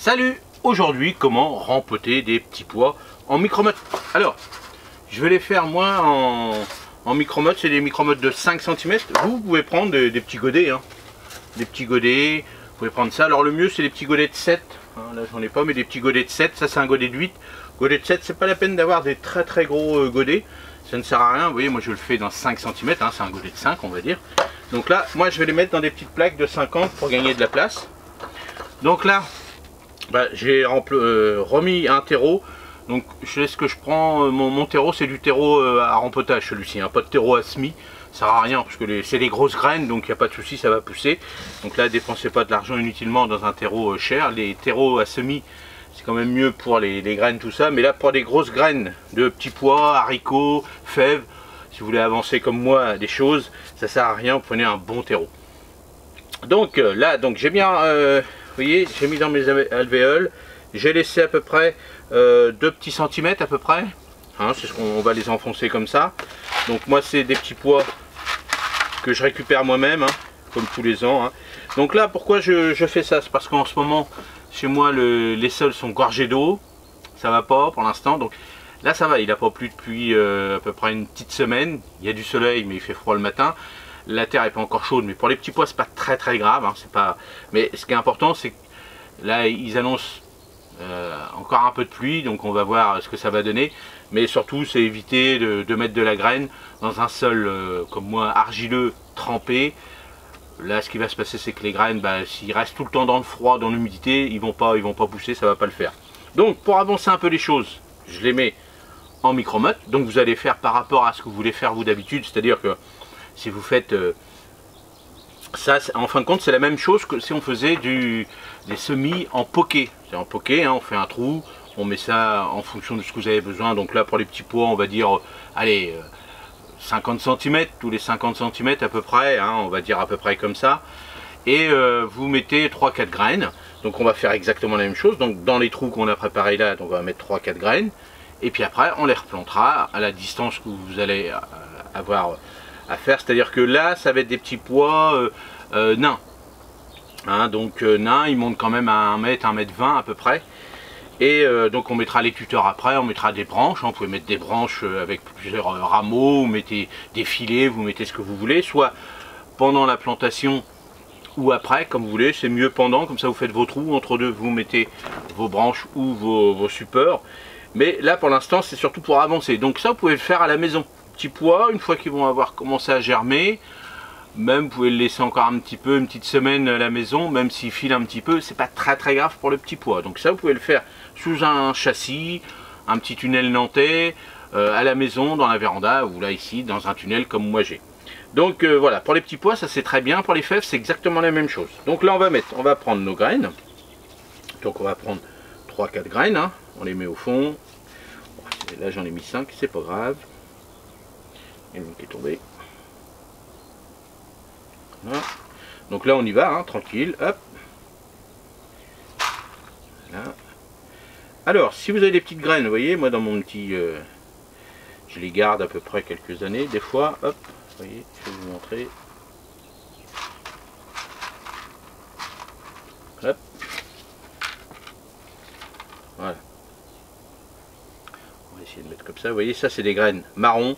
Salut! Aujourd'hui, comment rempoter des petits pois en micro-mottes. Alors, je vais les faire moi en micro-mottes, c'est des micro-mottes de 5 cm. Vous pouvez prendre des petits godets, hein. Des petits godets, vous pouvez prendre ça. Alors le mieux c'est les petits godets de 7, hein. Là j'en ai pas, mais des petits godets de 7, ça c'est un godet de 8. Godet de 7, c'est pas la peine d'avoir des très gros godets, ça ne sert à rien. Vous voyez, moi je le fais dans 5 cm, hein. C'est un godet de 5 on va dire. Donc là, moi je vais les mettre dans des petites plaques de 50 pour gagner de la place. Donc là, j'ai remis un terreau. Donc je laisse que je prends mon terreau, c'est du terreau à rempotage celui-ci, hein, pas de terreau à semis, ça sert à rien parce que c'est des grosses graines, donc il n'y a pas de souci, ça va pousser. Donc là, dépensez pas de l'argent inutilement dans un terreau cher. Les terreaux à semis, c'est quand même mieux pour les graines, tout ça, mais là pour des grosses graines de petits pois, haricots, fèves, si vous voulez avancer comme moi des choses, ça sert à rien, vous prenez un bon terreau. Donc là, j'ai bien, vous voyez, j'ai mis dans mes alvéoles, j'ai laissé à peu près 2 petits centimètres à peu près, hein, c'est ce qu'on va les enfoncer comme ça. Donc moi c'est des petits pois que je récupère moi-même, hein, comme tous les ans, hein. Donc là pourquoi je fais ça, c'est parce qu'en ce moment chez moi les sols sont gorgés d'eau, ça va pas pour l'instant. Donc là ça va, il n'a pas plu depuis à peu près une petite semaine, il y a du soleil mais il fait froid le matin. La terre est pas encore chaude, mais pour les petits pois c'est pas très grave, hein, c'est pas. Mais ce qui est important c'est que là ils annoncent encore un peu de pluie, donc on va voir ce que ça va donner. Mais surtout c'est éviter de mettre de la graine dans un sol comme moi argileux, trempé. Là ce qui va se passer c'est que les graines, s'ils restent tout le temps dans le froid, dans l'humidité, ils vont pas pousser, ça va pas le faire. Donc pour avancer un peu les choses, je les mets en micro-mottes. Donc vous allez faire par rapport à ce que vous voulez faire vous d'habitude, c'est à dire que si vous faites ça, en fin de compte c'est la même chose que si on faisait des semis en poké. C'est en poké, hein, on fait un trou, on met ça en fonction de ce que vous avez besoin. Donc là pour les petits pois on va dire allez 50 cm, tous les 50 cm à peu près, hein, on va dire à peu près comme ça. Et vous mettez 3-4 graines. Donc on va faire exactement la même chose. Donc dans les trous qu'on a préparés là, donc on va mettre 3-4 graines. Et puis après on les replantera à la distance que vous allez avoir à faire. C'est-à-dire que là ça va être des petits pois nains. Hein, donc nains, ils montent quand même à 1 mètre, 1 mètre 20 à peu près. Et donc on mettra les tuteurs après, on mettra des branches, hein, vous pouvez mettre des branches avec plusieurs rameaux, vous mettez des filets, vous mettez ce que vous voulez, soit pendant la plantation ou après, comme vous voulez, c'est mieux pendant, comme ça vous faites vos trous, entre deux vous mettez vos branches ou vos supports. Mais là pour l'instant c'est surtout pour avancer, donc ça vous pouvez le faire à la maison. Petits pois, une fois qu'ils vont avoir commencé à germer, même vous pouvez le laisser encore un petit peu, une petite semaine à la maison, même s'il file un petit peu, c'est pas très grave pour le petit pois. Donc ça vous pouvez le faire sous un châssis, un petit tunnel nantais, à la maison, dans la véranda, ou là ici, dans un tunnel comme moi j'ai. Donc voilà, pour les petits pois ça c'est très bien, pour les fèves c'est exactement la même chose. Donc là on va prendre nos graines, donc on va prendre 3-4 graines, hein. On les met au fond, là j'en ai mis 5, c'est pas grave, il y en a une qui est tombée. Voilà. Donc là on y va, hein, tranquille, hop. Voilà. Alors si vous avez des petites graines, vous voyez, moi dans mon petit, je les garde à peu près quelques années, des fois, hop, vous voyez, je vais vous montrer. Hop. Voilà. On va essayer de mettre comme ça, vous voyez, ça c'est des graines marron,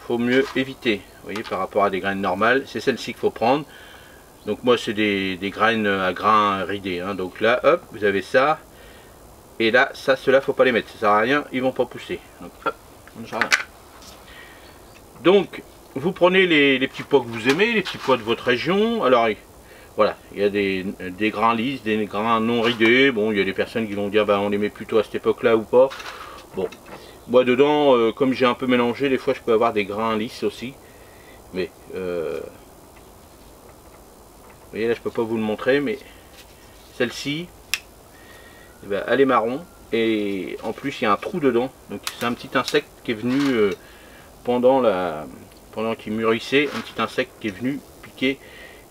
faut mieux éviter, vous voyez, par rapport à des graines normales, c'est celle-ci qu'il faut prendre. Donc moi c'est des graines à grains ridés, hein. Donc là hop, vous avez ça, et là ça, ceux-là faut pas les mettre, ça sert à rien, ils vont pas pousser. Donc hop, on sert à rien. Donc vous prenez les petits pois que vous aimez, les petits pois de votre région. Alors voilà, il y a des grains lisses, des grains non ridés. Bon, il y a des personnes qui vont dire on les met plutôt à cette époque là ou pas. Bon, moi dedans, comme j'ai un peu mélangé, des fois je peux avoir des grains lisses aussi. Mais vous voyez là je peux pas vous le montrer, mais celle-ci elle est marron et en plus il y a un trou dedans. Donc c'est un petit insecte qui est venu pendant qu'il mûrissait, un petit insecte qui est venu piquer.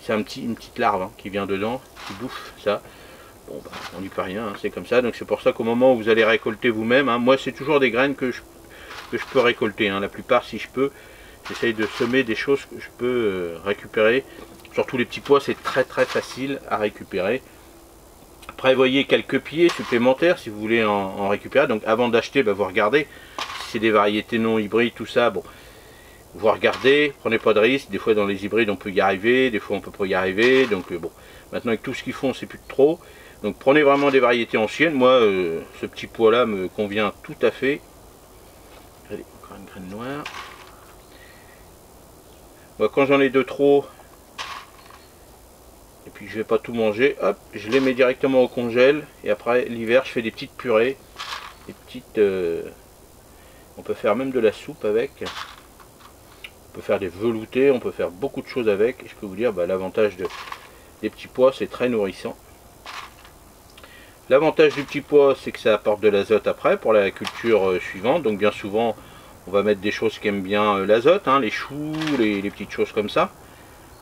C'est une petite larve, hein, qui vient dedans, qui bouffe ça. Bon on n'y peut rien, hein, c'est comme ça. Donc c'est pour ça qu'au moment où vous allez récolter vous-même, hein, moi c'est toujours des graines que je peux récolter, hein. La plupart si je peux, j'essaye de semer des choses que je peux récupérer. Surtout les petits pois c'est très facile à récupérer. Prévoyez quelques pieds supplémentaires si vous voulez en récupérer. Donc avant d'acheter, vous regardez si c'est des variétés non hybrides, tout ça. Bon, vous regardez, prenez pas de risque. Des fois dans les hybrides on peut y arriver, des fois on peut pas y arriver. Donc bon, maintenant avec tout ce qu'ils font, c'est plus de trop. Donc prenez vraiment des variétés anciennes. Moi, ce petit pois là me convient tout à fait. Allez, encore une graine noire. Moi, quand j'en ai de trop, et puis je vais pas tout manger, hop, je les mets directement au congèle. Et après l'hiver, je fais des petites purées, des petites. On peut faire même de la soupe avec. On peut faire des veloutés, on peut faire beaucoup de choses avec. Et je peux vous dire, l'avantage des petits pois, c'est très nourrissant. L'avantage du petit pois, c'est que ça apporte de l'azote après pour la culture suivante. Donc bien souvent, on va mettre des choses qui aiment bien l'azote, hein, les choux, les petites choses comme ça.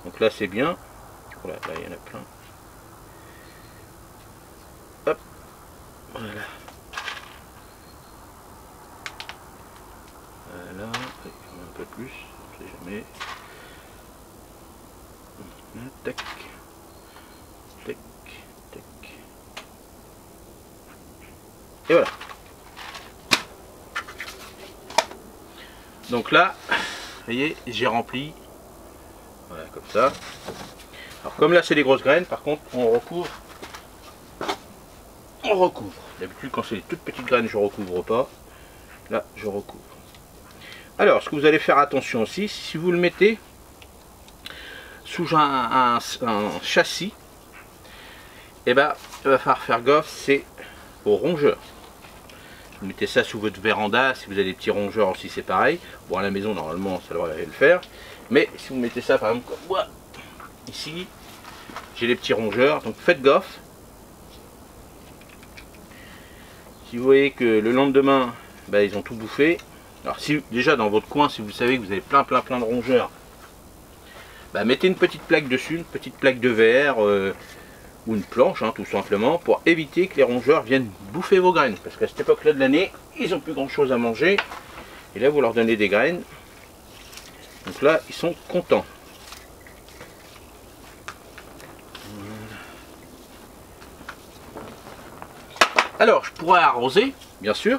Donc là, c'est bien. Voilà, là, il y en a plein. Hop. Voilà. Voilà. Un peu plus, on ne sait jamais. Tac. Tac. Tac. Et voilà. Donc là, vous voyez, j'ai rempli. Voilà, comme ça. Alors comme là c'est des grosses graines, par contre on recouvre. On recouvre. D'habitude quand c'est des toutes petites graines je recouvre pas. Là je recouvre. Alors ce que vous allez faire attention aussi, si vous le mettez sous un châssis, et il va falloir faire gaffe, c'est aux rongeurs. Vous mettez ça sous votre véranda, si vous avez des petits rongeurs aussi c'est pareil. Bon à la maison normalement ça devrait le faire. Mais si vous mettez ça par exemple comme moi, ici, j'ai les petits rongeurs, donc faites gaffe. Si vous voyez que le lendemain, ils ont tout bouffé. Alors si déjà dans votre coin, si vous savez que vous avez plein de rongeurs, mettez une petite plaque dessus, une petite plaque de verre ou une planche, hein, tout simplement, pour éviter que les rongeurs viennent bouffer vos graines. Parce qu'à cette époque-là de l'année, ils n'ont plus grand-chose à manger. Et là, vous leur donnez des graines. Donc là, ils sont contents. Alors, je pourrais arroser, bien sûr,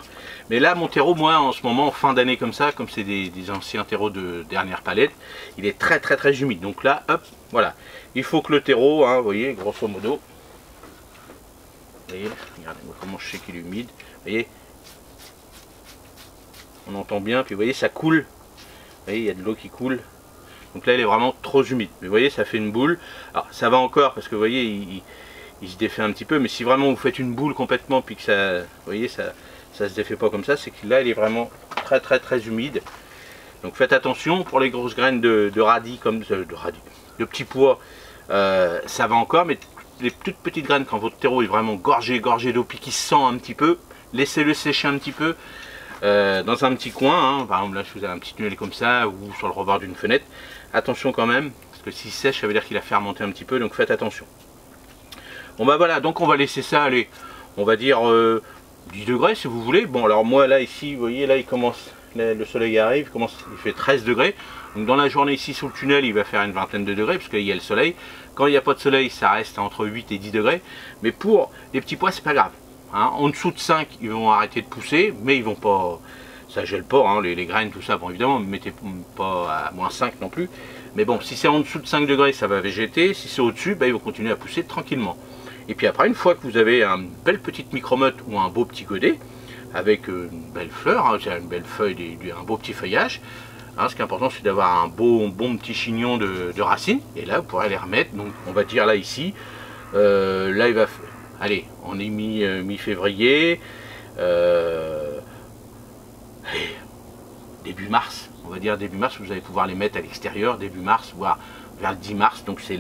mais là, mon terreau, moi, en ce moment, en fin d'année comme ça, comme c'est des anciens terreaux de dernière palette, il est très humide. Donc là, hop, voilà. Il faut que le terreau, hein, vous voyez, grosso modo, vous voyez, regardez-moi comment je sais qu'il est humide, vous voyez, on entend bien, puis vous voyez, ça coule, vous voyez, il y a de l'eau qui coule. Donc là, il est vraiment trop humide. Mais vous voyez, ça fait une boule. Alors, ça va encore, parce que vous voyez, il se défait un petit peu, mais si vraiment vous faites une boule complètement puis que ça, vous voyez, ça se défait pas comme ça, c'est que là il est vraiment très humide. Donc faites attention. Pour les grosses graines de radis, comme de petits pois, ça va encore, mais les toutes petites graines, quand votre terreau est vraiment gorgé d'eau puis qui sent un petit peu, laissez-le sécher un petit peu dans un petit coin, hein. Par exemple là je vous ai un petit tunnel comme ça, ou sur le rebord d'une fenêtre. Attention quand même, parce que s'il sèche ça veut dire qu'il a fermenté un petit peu, donc faites attention. Bon voilà, donc on va laisser ça aller, on va dire 10 degrés si vous voulez. Bon alors moi là ici, vous voyez là il commence, le soleil arrive, il fait 13 degrés. Donc dans la journée ici sous le tunnel il va faire une vingtaine de degrés, parce qu'il y a le soleil. Quand il n'y a pas de soleil ça reste entre 8 et 10 degrés. Mais pour les petits pois c'est pas grave, hein. En dessous de 5 ils vont arrêter de pousser, mais ils vont pas, ça gèle pas, hein, les graines tout ça. Bon évidemment ne mettez pas à moins 5 non plus. Mais bon, si c'est en dessous de 5 degrés ça va végéter, si c'est au-dessus ils vont continuer à pousser tranquillement. Et puis après, une fois que vous avez une belle petite micromotte ou un beau petit godet, avec une belle fleur, hein, une belle feuille, un beau petit feuillage, hein, ce qui est important c'est d'avoir un bon petit chignon de racines, et là vous pourrez les remettre. Donc on va dire là ici, là il va, allez, on est mi-février, début mars, on va dire début mars, vous allez pouvoir les mettre à l'extérieur, début mars, voire vers le 10 mars, donc c'est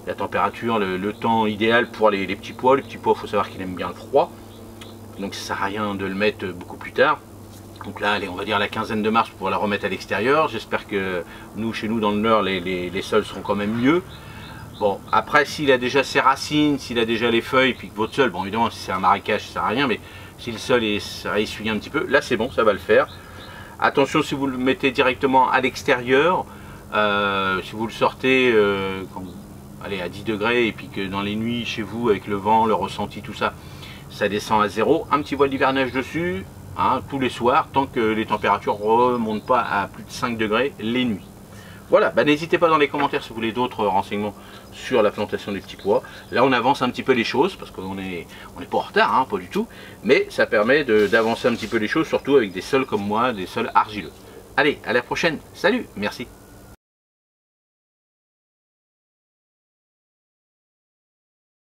la température, le temps idéal pour les petits pois. Les petits pois, il faut savoir qu'il aime bien le froid. Donc ça sert à rien de le mettre beaucoup plus tard. Donc là, allez, on va dire la quinzaine de mars pour la remettre à l'extérieur. J'espère que chez nous dans le Nord, les sols seront quand même mieux. Bon, après, s'il a déjà ses racines, s'il a déjà les feuilles, puis que votre sol, bon évidemment, si c'est un marécage, ça sert à rien, mais si le sol est essuyé un petit peu, là c'est bon, ça va le faire. Attention si vous le mettez directement à l'extérieur, si vous le sortez allez, à 10 degrés et puis que dans les nuits chez vous avec le vent, le ressenti, tout ça, ça descend à 0, un petit voile d'hivernage dessus, hein, tous les soirs, tant que les températures ne remontent pas à plus de 5 degrés les nuits. Voilà, bah, n'hésitez pas dans les commentaires si vous voulez d'autres renseignements sur la plantation des petits pois. Là on avance un petit peu les choses, parce qu'on est pas en retard, hein, pas du tout, mais ça permet d'avancer un petit peu les choses, surtout avec des sols comme moi, des sols argileux. Allez, à la prochaine, salut, merci.